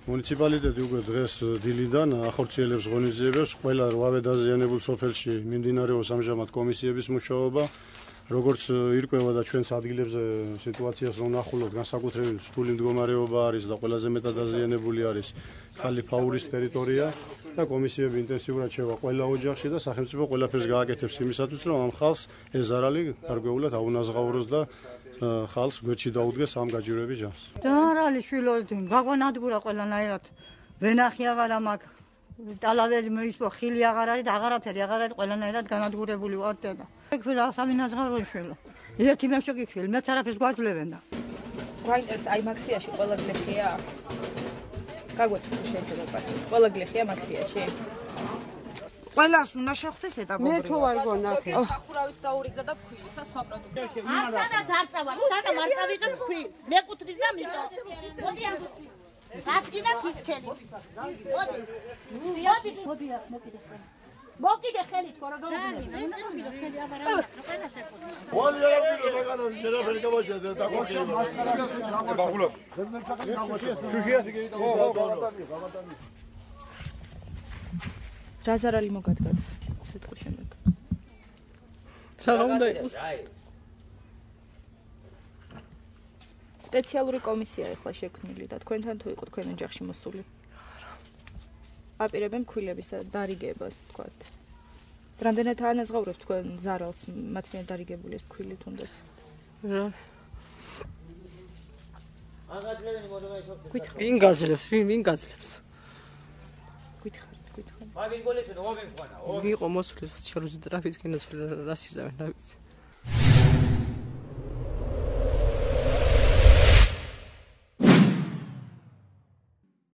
მუნიციპალიტეტი უკვე დღეს დილიდან ახორციელებს ღონისძიებებს ყველა 8 დაზიანებულ სოფელში მიმდინარეობს ამჟამად კომისიების მუშაობა. Როგორც ირკვევა და ჩვენს ადგილებზე სიტუაციას რომ ნახულობთ, განსაკუთრებით რთული მდგომარეობა არის და ყველაზე მეტად დაზიანებული არის ხალიფაურის ტერიტორია და კომისიები ინტენსიურად შევა ყველა ოჯახში და სახელმწიფო ყველაფერს გააკეთებს იმისათვის, რომ ამ ხალხს ეს ზარალი გარკვეულად აუნაზღაუროს და ხალხს გვერდში დაუდგეს ამ გაჯირების ჯამს. ზარალი შვილოდი, გაგვანადგურა ყველანაირად. ვენახი აღარ მაქვს. ტალავერი მოისვა, ხილი აღარ არის და აღარაფერი აღარ არის, ყველანაირად განადგურებული ვარ და. Ექვილა სამინაზღაური შვილო. ერთი მე შეგიქვილ, მეც არაფერს გვაძლევენ და. გვაინტერესებს აი მაქსიაში ყველა გლეხია? გაგვეცეთ შეიძლება პასუხი. ყველა გლეხია მაქსიაში? ყველას უნდა შეხვდეს ეტაპობრივად. მე თუ არ გონახე. სახურავის დაურიგდა და ფქვილისა სხვა პროდუქტები. არცადაც არ წავალ, სადა მარცა ვიღებ ფქვილს. მეკუთვნის და მიყო. მოდი ამ გაწკინათ ის ხელი. მოდი. მოდი აქ მოკიდე ხელი. მოკიდე ხელი თქო რა გაუგებია. ხელი აბარა ყველა შეხვდა. ვალი არაფერი დაგანა შეიძლება გამაშაზე და გამაშაზე. ბაღულა. რა ზარალი მოგადგათ სიტყვის შემდეგ? რა უნდა იყოს? სპეციალური კომისია ახლა შექმნილი და თქვენთან თუ იყო თქვენ ოჯახში მოსული? აპირებენ ქვილების დარიგებას, თქვათ. რამდენად ანაზღაურებთ თქვენ ზარალს, მათ მიერ დარიგებული ეს ქვილი თუნდაც? რა. ვინ გაძლევს? ვინ გაძლევს? გითხარით. იყო მოსული სოციალური ტრაფიკის გენაცვლება რა სიზავენ რა ვიცი.